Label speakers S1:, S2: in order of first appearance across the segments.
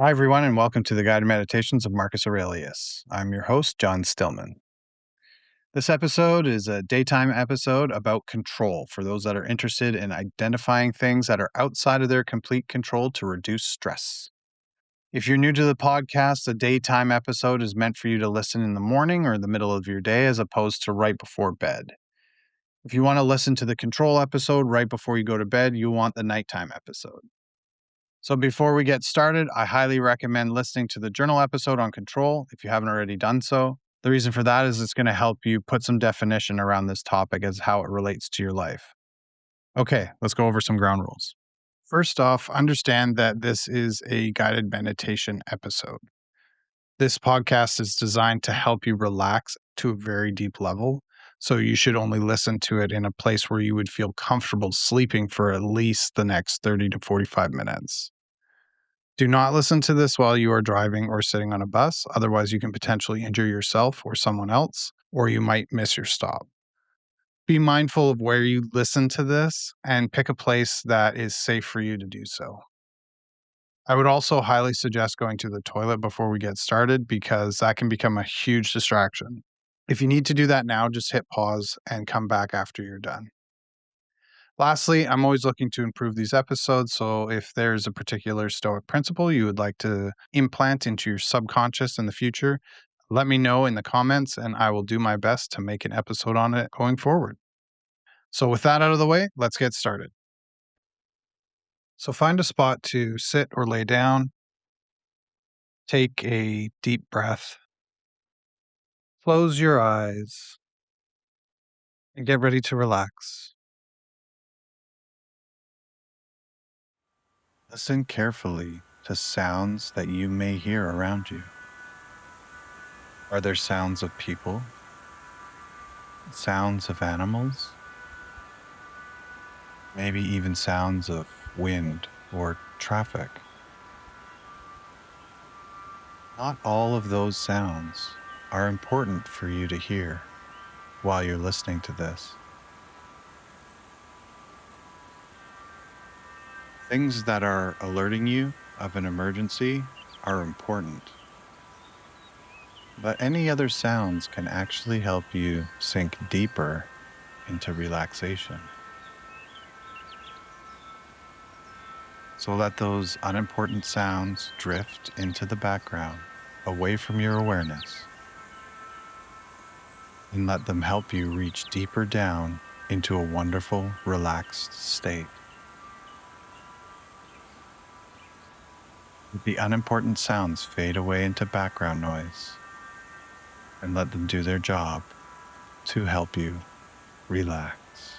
S1: Hi, everyone, and welcome to the guided meditations of Marcus Aurelius. I'm your host, John Stillman. This episode is a daytime episode about control for those that are interested in identifying things that are outside of their complete control to reduce stress. If you're new to the podcast, the daytime episode is meant for you to listen in the morning or the middle of your day as opposed to right before bed. If you want to listen to the control episode right before you go to bed, you want the nighttime episode. So before we get started, I highly recommend listening to the journal episode on control if you haven't already done so. The reason for that is it's going to help you put some definition around this topic as how it relates to your life. Okay, let's go over some ground rules. First off, understand that this is a guided meditation episode. This podcast is designed to help you relax to a very deep level. So you should only listen to it in a place where you would feel comfortable sleeping for at least the next 30 to 45 minutes. Do not listen to this while you are driving or sitting on a bus. Otherwise, you can potentially injure yourself or someone else, or you might miss your stop. Be mindful of where you listen to this and pick a place that is safe for you to do so. I would also highly suggest going to the toilet before we get started because that can become a huge distraction. If you need to do that now, just hit pause and come back after you're done. Lastly, I'm always looking to improve these episodes, so if there's a particular Stoic principle you would like to implant into your subconscious in the future, let me know in the comments and I will do my best to make an episode on it going forward. So, with that out of the way, let's get started. So, find a spot to sit or lay down, take a deep breath, close your eyes, and get ready to relax. Listen carefully to sounds that you may hear around you. Are there sounds of people? Sounds of animals? Maybe even sounds of wind or traffic? Not all of those sounds are important for you to hear while you're listening to this. Things that are alerting you of an emergency are important. But any other sounds can actually help you sink deeper into relaxation. So let those unimportant sounds drift into the background, away from your awareness, and let them help you reach deeper down into a wonderful, relaxed state. Let the unimportant sounds fade away into background noise, and let them do their job to help you relax.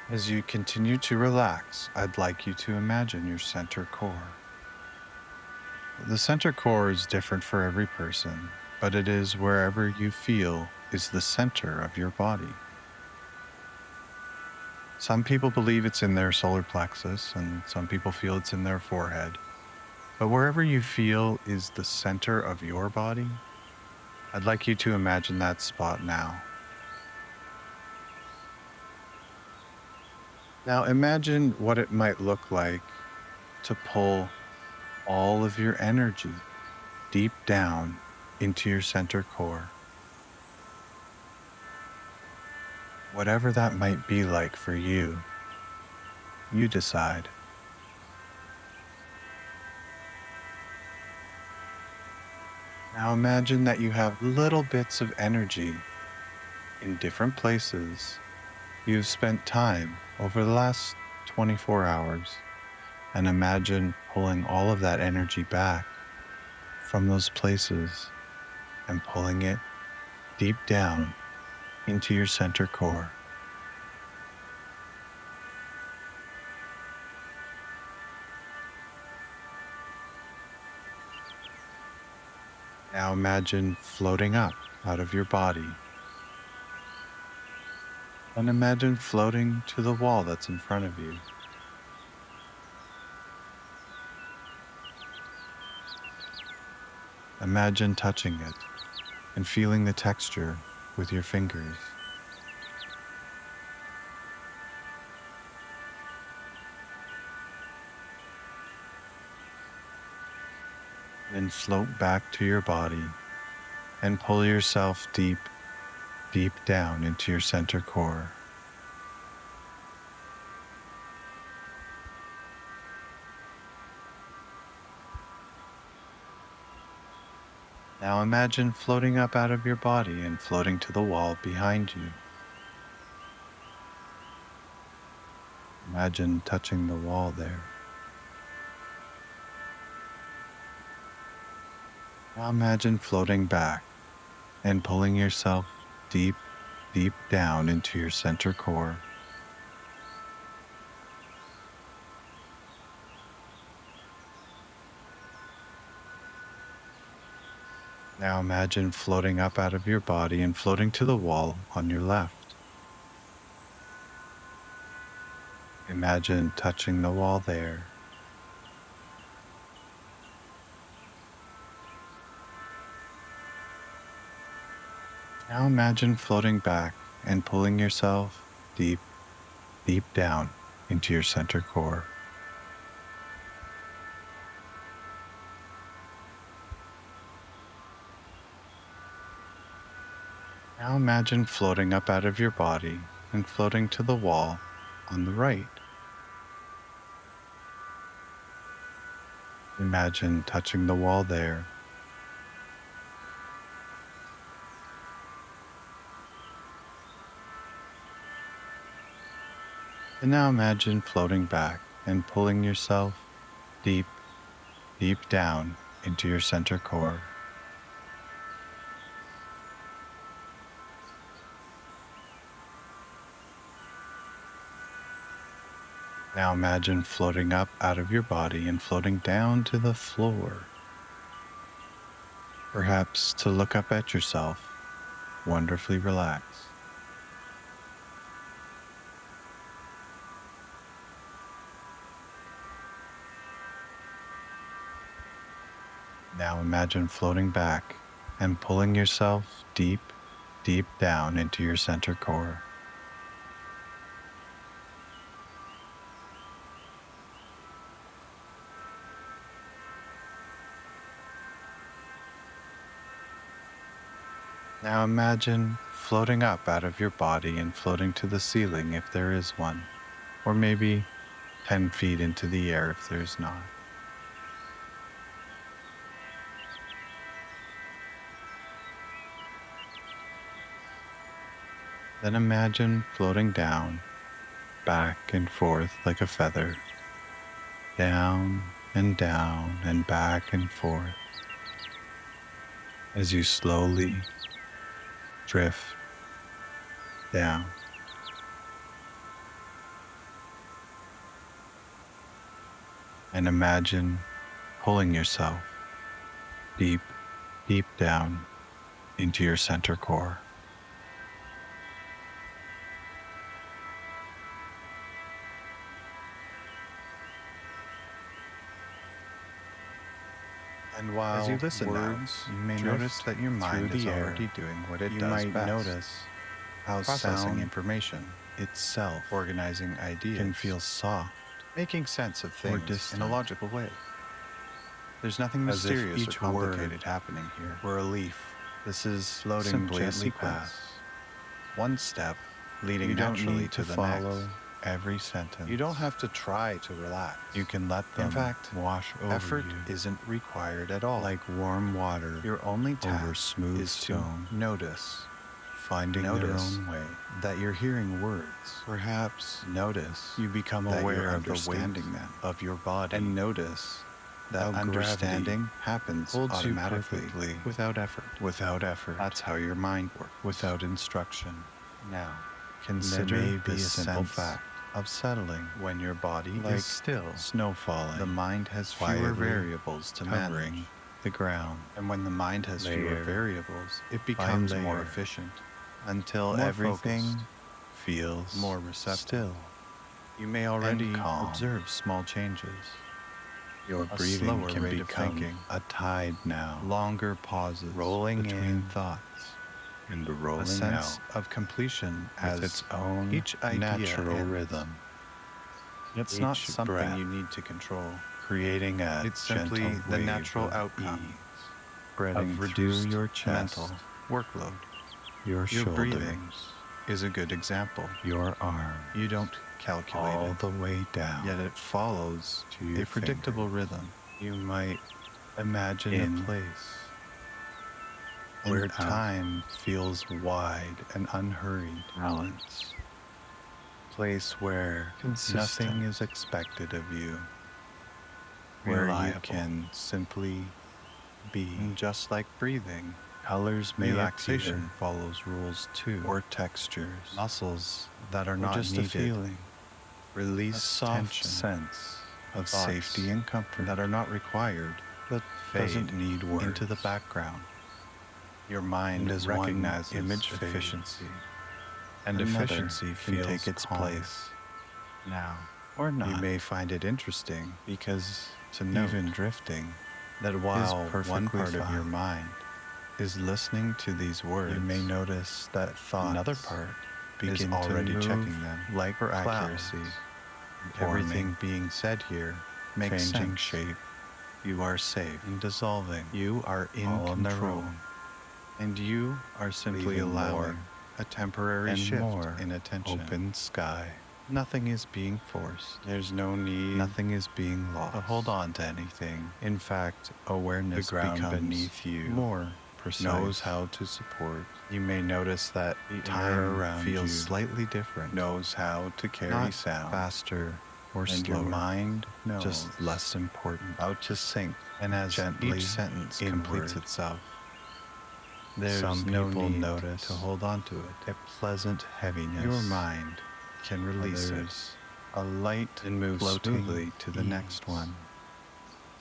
S1: As you continue to relax, I'd like you to imagine your center core. The center core is different for every person, but it is wherever you feel is the center of your body. Some people believe it's in their solar plexus, and some people feel it's in their forehead. But wherever you feel is the center of your body, I'd like you to imagine that spot now. Now imagine what it might look like to pull all of your energy deep down into your center core. Whatever that might be like for you, you decide. Now imagine that you have little bits of energy in different places you've spent time over the last 24 hours, and imagine pulling all of that energy back from those places and pulling it deep down into your center core. Now imagine floating up out of your body, and imagine floating to the wall that's in front of you. Imagine touching it and feeling the texture with your fingers. Then float back to your body and pull yourself deep, deep down into your center core. Now imagine floating up out of your body and floating to the wall behind you. Imagine touching the wall there. Now imagine floating back and pulling yourself deep, deep down into your center core. Now imagine floating up out of your body and floating to the wall on your left. Imagine touching the wall there. Now imagine floating back and pulling yourself deep, deep down into your center core. Now imagine floating up out of your body and floating to the wall on the right. Imagine touching the wall there. And now imagine floating back and pulling yourself deep, deep down into your center core. Now imagine floating up out of your body and floating down to the floor. Perhaps to look up at yourself, wonderfully relaxed. Now imagine floating back and pulling yourself deep, deep down into your center core. Now imagine floating up out of your body and floating to the ceiling if there is one, or maybe 10 feet into the air if there's not. Then imagine floating down, back and forth like a feather, down and down and back and forth, as you slowly drift down. And imagine pulling yourself deep, deep down into your center core. And while
S2: As you listen now,
S1: words, you may
S2: drift
S1: notice that your mind
S2: through
S1: is
S2: the air.
S1: already doing what it
S2: You
S1: does
S2: might
S1: best.
S2: notice how
S1: Processing
S2: sound
S1: information
S2: itself
S1: organizing ideas
S2: can feel soft
S1: making sense of
S2: or
S1: things in a
S2: distant,
S1: logical way. There's nothing
S2: as if
S1: mysterious or
S2: each word
S1: complicated happening here.
S2: or a leaf
S1: This is
S2: floating
S1: simply a
S2: gently
S1: sequence,
S2: past.
S1: one step leading
S2: You don't
S1: naturally
S2: need
S1: to
S2: to
S1: the
S2: follow
S1: next. Every sentence.
S2: You don't have to try to relax.
S1: You can let them
S2: In fact,
S1: wash over
S2: effort
S1: you
S2: isn't required at all.
S1: like warm water
S2: Your only
S1: over
S2: task
S1: smooth
S2: is
S1: stone,
S2: to notice
S1: finding their
S2: Notice
S1: own way.
S2: that you're hearing words.
S1: Perhaps
S2: Notice
S1: you become
S2: that
S1: aware
S2: you're
S1: of the weight
S2: understanding them.
S1: of your body,
S2: And notice that
S1: how
S2: understanding
S1: gravity happens
S2: holds you
S1: automatically
S2: perfectly
S1: without effort.
S2: without effort.
S1: That's how your mind works,
S2: Without instruction.
S1: Now,
S2: Consider
S1: consider
S2: the
S1: this simple
S2: sense
S1: fact
S2: of settling.
S1: when your body
S2: Like
S1: is still,
S2: snow falling,
S1: the mind has fewer
S2: quietly
S1: variables to
S2: covering
S1: manage.
S2: the ground.
S1: And when the mind has fewer
S2: layer
S1: variables, it
S2: by
S1: becomes more
S2: layer,
S1: efficient until
S2: more
S1: everything
S2: focused,
S1: feels more receptive.
S2: still,
S1: You may already
S2: calm.
S1: observe small changes.
S2: Your
S1: A
S2: breathing
S1: slower
S2: can
S1: rate of
S2: become
S1: thinking,
S2: a tide now,
S1: longer pauses
S2: rolling
S1: between
S2: in
S1: thoughts,
S2: and
S1: a
S2: rolling
S1: sense
S2: out
S1: of completion
S2: with
S1: as
S2: its own
S1: each idea
S2: natural
S1: ends.
S2: rhythm.
S1: It's
S2: Each
S1: not something
S2: breath
S1: you need to control.
S2: creating a
S1: It's simply
S2: gentle
S1: the
S2: wave
S1: natural
S2: of
S1: outcome
S2: ease, spreading
S1: of
S2: through
S1: reduced
S2: your chest,
S1: mental workload.
S2: your
S1: Your breathing
S2: shoulders,
S1: is a good example.
S2: your arms,
S1: You don't calculate
S2: all
S1: it,
S2: the way down
S1: yet it follows
S2: to your
S1: a predictable
S2: fingers.
S1: rhythm.
S2: You might
S1: Imagine
S2: in
S1: a place
S2: and
S1: where
S2: out,
S1: time feels wide and unhurried.
S2: balance,
S1: Place where
S2: consistent,
S1: nothing is expected of you, where you
S2: reliable.
S1: can simply be. And just like breathing,
S2: Colors may
S1: relaxation
S2: appear,
S1: follows rules too,
S2: or textures,
S1: muscles that are
S2: or
S1: not
S2: just a
S1: needed.
S2: feeling,
S1: Release
S2: a soft
S1: tension,
S2: sense of
S1: thoughts
S2: safety and comfort
S1: that are not required
S2: that
S1: fade
S2: doesn't need words.
S1: into the background. Your mind
S2: And as one
S1: recognizes
S2: image fades,
S1: efficiency, and
S2: another
S1: efficiency
S2: can
S1: feels
S2: take its
S1: calm.
S2: place.
S1: Now,
S2: Or
S1: you
S2: not,
S1: may find it interesting
S2: because
S1: to note
S2: even drifting
S1: that while one
S2: perfectly
S1: part of your
S2: fine.
S1: mind is listening to these words,
S2: You may notice that thoughts
S1: another part is
S2: begin to
S1: already
S2: move
S1: checking them
S2: like
S1: for
S2: clouds,
S1: accuracy.
S2: forming,
S1: Everything being said here makes
S2: changing
S1: sense.
S2: shape,
S1: You are safe
S2: and dissolving,
S1: You are in
S2: all on their
S1: control,
S2: own,
S1: and you are simply
S2: leaving
S1: allowing
S2: more
S1: a temporary
S2: and
S1: shift
S2: more
S1: in attention.
S2: open sky.
S1: Nothing is being forced.
S2: There's no need
S1: Nothing is being lost.
S2: to hold on to anything.
S1: In fact, awareness
S2: The ground
S1: becomes
S2: beneath you
S1: more
S2: precise.
S1: knows how to support.
S2: You may notice that the
S1: Time
S2: air around
S1: feels
S2: you
S1: slightly different,
S2: knows how to carry
S1: not
S2: sound,
S1: faster or
S2: and
S1: slower.
S2: your mind knows
S1: Just less important.
S2: how to sink
S1: And as
S2: gently
S1: each sentence
S2: inward.
S1: completes itself, there's
S2: Some
S1: no
S2: people
S1: need
S2: notice
S1: to hold on to it. A pleasant heaviness. Your mind can release
S2: Others
S1: it. A light
S2: and move
S1: floating
S2: smoothly
S1: to the next
S2: ease.
S1: one.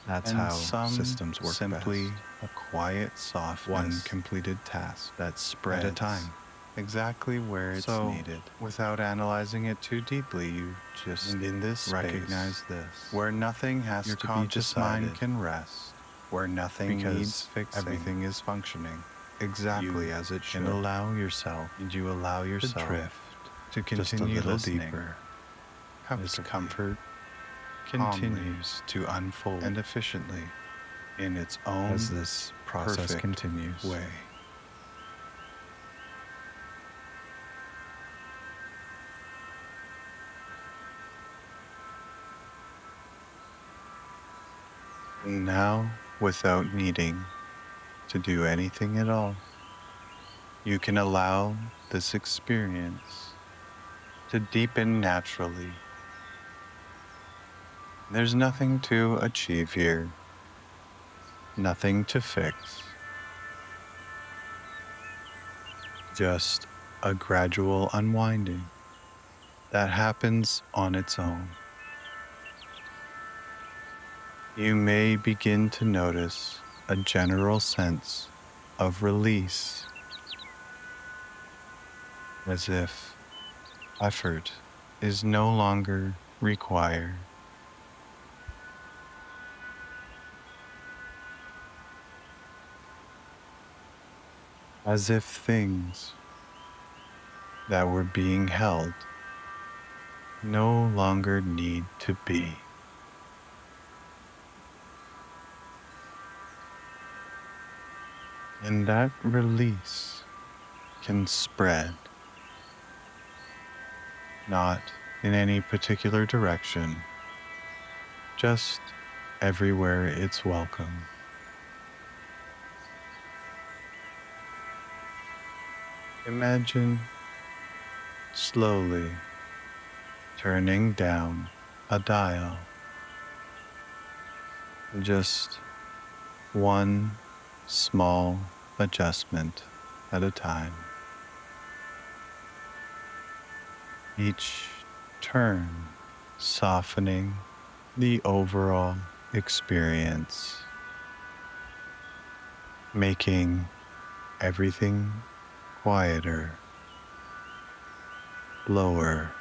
S1: That's
S2: And
S1: how
S2: some
S1: systems work
S2: simply
S1: best. A quiet, soft, one completed task that spreads at a time, exactly where it's needed. Without analyzing it too deeply, you just
S2: And in this
S1: recognize
S2: space,
S1: this, where nothing has
S2: your
S1: to be
S2: conscious
S1: decided,
S2: mind
S1: can rest, where nothing
S2: because
S1: needs fixing. Everything is functioning exactly
S2: You
S1: as it should.
S2: can
S1: Allow yourself, and you allow yourself
S2: drift
S1: to
S2: just a
S1: continue
S2: little
S1: listening.
S2: deeper
S1: As
S2: comfortably,
S1: comfort continues to unfold and efficiently in its own
S2: as this process
S1: perfect
S2: continues.
S1: way. And now, without needing to do anything at all, you can allow this experience to deepen naturally. There's nothing to achieve here, nothing to fix, just a gradual unwinding that happens on its own. You may begin to notice a general sense of release, as if effort is no longer required. As if things that were being held no longer need to be. And that release can spread, not in any particular direction, just everywhere it's welcome. Imagine slowly turning down a dial, just one small adjustment at a time. Each turn softening the overall experience, making everything quieter, lower,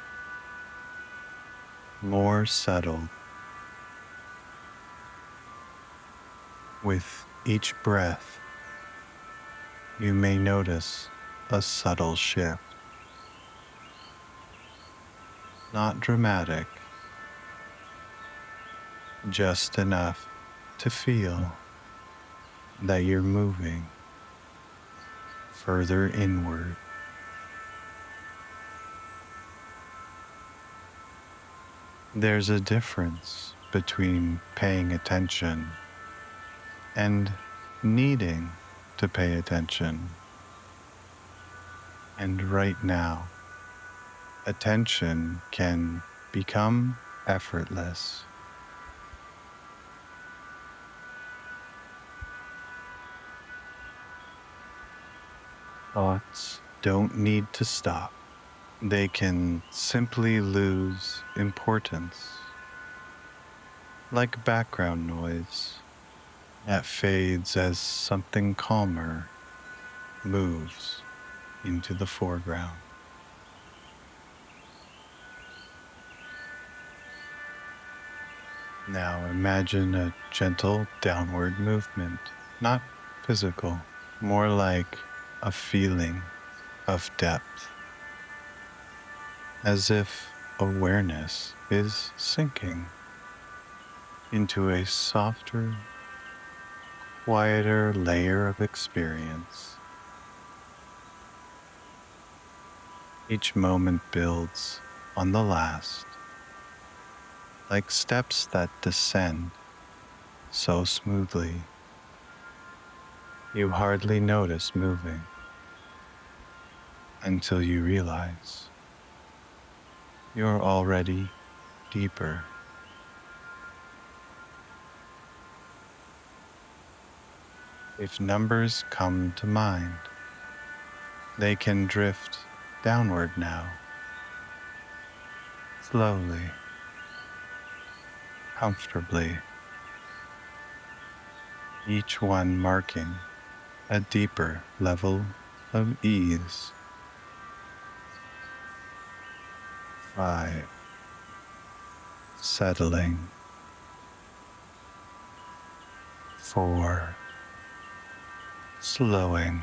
S1: more settled. With each breath, you may notice a subtle shift. Not dramatic,
S2: just enough to feel that you're moving further inward. There's a difference between paying attention and needing to pay attention. And right now, attention can become effortless. Thoughts don't need to stop. They can simply lose importance, like background noise that fades as something calmer moves into the foreground. Now imagine a gentle downward movement, not physical, more like a feeling of depth, as if awareness is sinking into a softer, quieter layer of experience. Each moment builds on the last, like steps that descend so smoothly you hardly notice moving until you realize you're already deeper. If numbers come to mind, they can drift downward now, slowly, comfortably, each one marking a deeper level of ease. 5. Settling. 4. Slowing.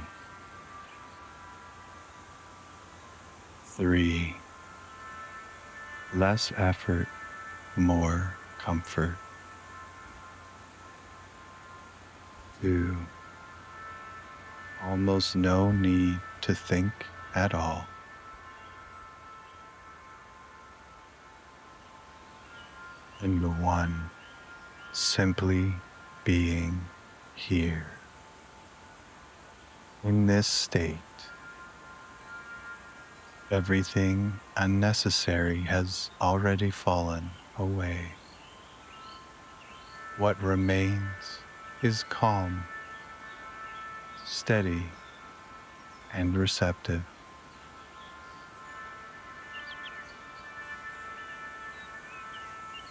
S2: 3. Less effort, more comfort. 2. Almost no need to think at all. And 1. Simply being here. In this state, everything unnecessary has already fallen away. What remains is calm, steady, and receptive.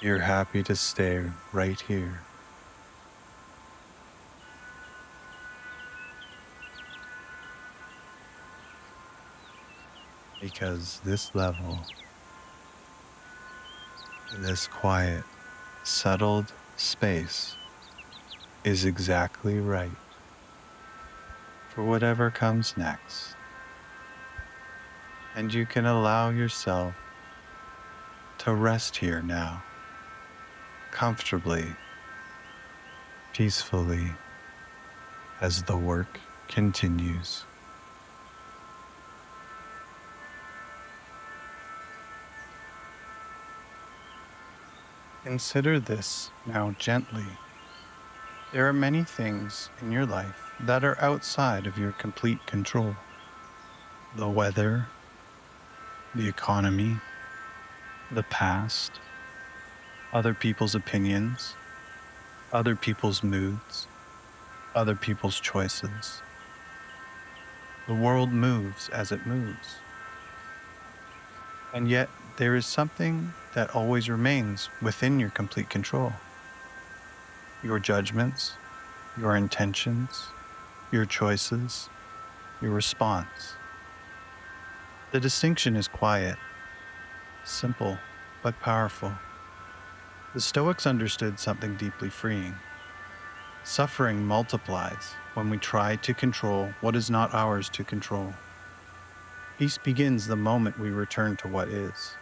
S2: You're happy to stay right here. Because this level, this quiet, settled space is exactly right for whatever comes next. And you can allow yourself to rest here now, comfortably, peacefully, as the work continues. Consider this now gently. There are many things in your life that are outside of your complete control. The weather, the economy, the past, other people's opinions, other people's moods, other people's choices. The world moves as it moves. And yet there is something that always remains within your complete control. Your judgments, your intentions, your choices, your response. The distinction is quiet, simple, but powerful. The Stoics understood something deeply freeing. Suffering multiplies when we try to control what is not ours to control. Peace begins the moment we return to what is.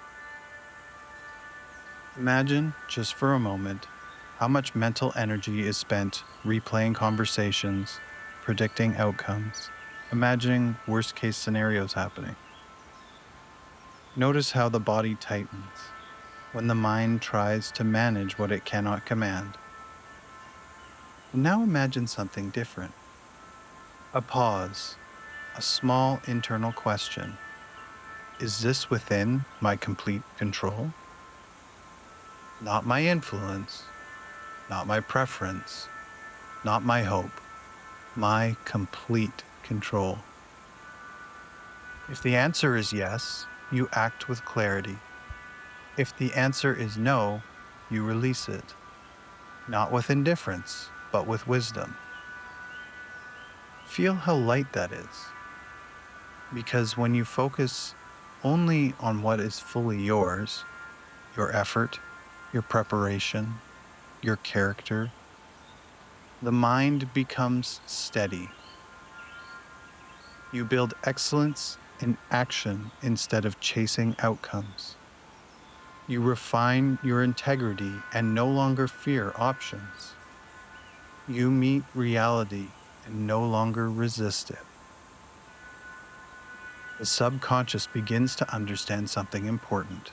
S2: Imagine, just for a moment, How much mental energy is spent replaying conversations, predicting outcomes, imagining worst case scenarios happening? Notice how the body tightens when the mind tries to manage what it cannot command. And now imagine something different. A pause, a small internal question. Is this within my complete control? Not my influence, not my preference, not my hope, my complete control. If the answer is yes, you act with clarity. If the answer is no, you release it, not with indifference, but with wisdom. Feel how light that is, because when you focus only on what is fully yours, your effort, your preparation, your character, the mind becomes steady. You build excellence in action instead of chasing outcomes. You refine your integrity and no longer fear options. You meet reality and no longer resist it. The subconscious begins to understand something important.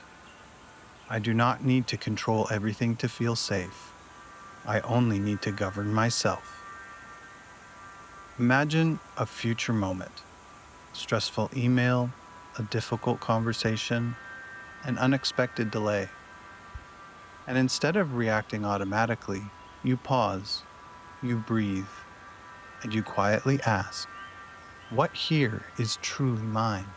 S2: I do not need to control everything to feel safe. I only need to govern myself. Imagine a future moment, stressful email, a difficult conversation, an unexpected delay. And instead of reacting automatically, you pause, you breathe, and you quietly ask, what here is truly mine?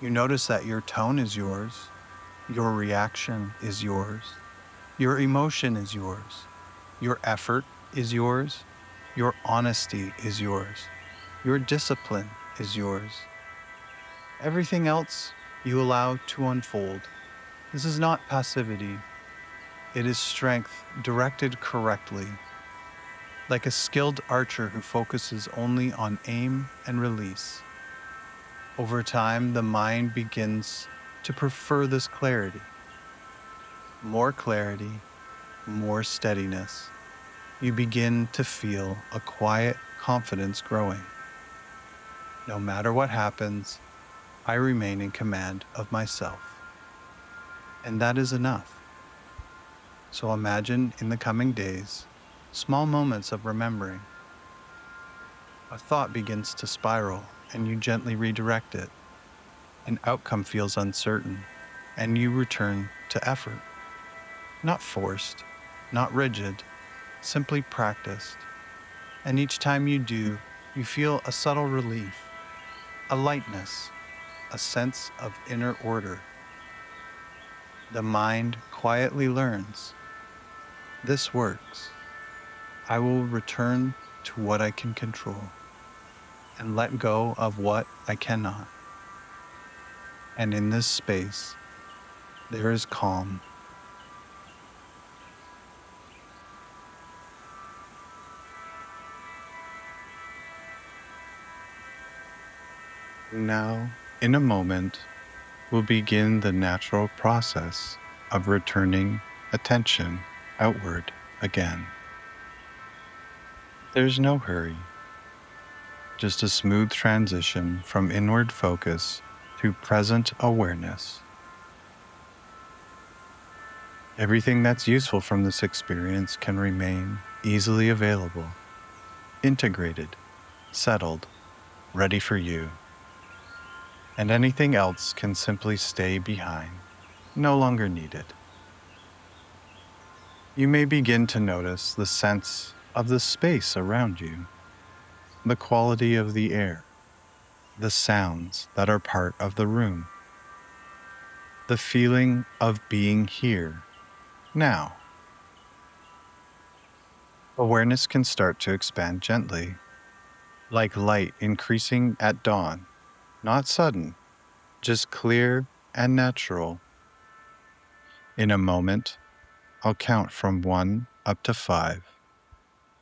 S2: You notice that your tone is yours, your reaction is yours, your emotion is yours, your effort is yours, your honesty is yours, your discipline is yours. Everything else you allow to unfold. This is not passivity, it is strength directed correctly, like a skilled archer who focuses only on aim and release. Over time, the mind begins to prefer this clarity. More clarity, more steadiness. You begin to feel a quiet confidence growing. No matter what happens, I remain in command of myself. And that is enough. So imagine in the coming days, small moments of remembering. A thought begins to spiral, and you gently redirect it. An outcome feels uncertain, and you return to effort. Not forced, not rigid, simply practiced. And each time you do, you feel a subtle relief, a lightness, a sense of inner order. The mind quietly learns, this works. I will return to what I can control and let go of what I cannot. And in this space, there is calm. Now, in a moment, we'll begin the natural process of returning attention outward again. There's no hurry, just a smooth transition from inward focus to present awareness. Everything that's useful from this experience can remain easily available, integrated, settled, ready for you. And anything else can simply stay behind, no longer needed. You may begin to notice the sense of the space around you, the quality of the air, the sounds that are part of the room, the feeling of being here, now. Awareness can start to expand gently, like light increasing at dawn, not sudden, just clear and natural. In a moment, I'll count from 1 up to 5,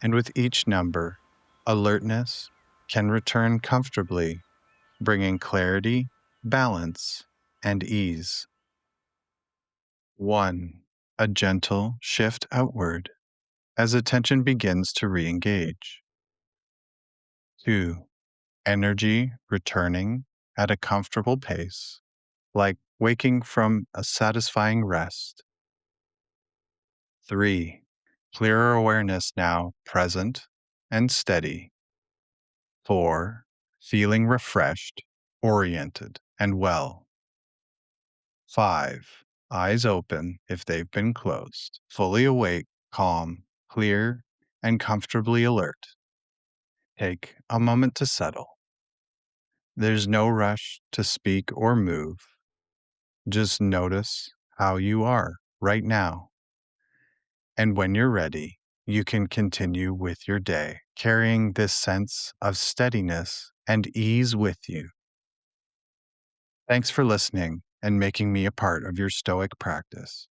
S2: and with each number, alertness can return comfortably, bringing clarity, balance, and ease. 1.
S1: a gentle shift outward as attention begins to re engage. 2. Energy returning at a comfortable pace, like waking from a satisfying rest. 3. Clearer awareness now present and steady. 4. Feeling refreshed, oriented, and well. 5. Eyes open if they've been closed, fully awake, calm, clear, and comfortably alert. Take a moment to settle. There's no rush to speak or move. Just notice how you are right now. And when you're ready, you can continue with your day, carrying this sense of steadiness and ease with you. Thanks for listening and making me a part of your Stoic practice.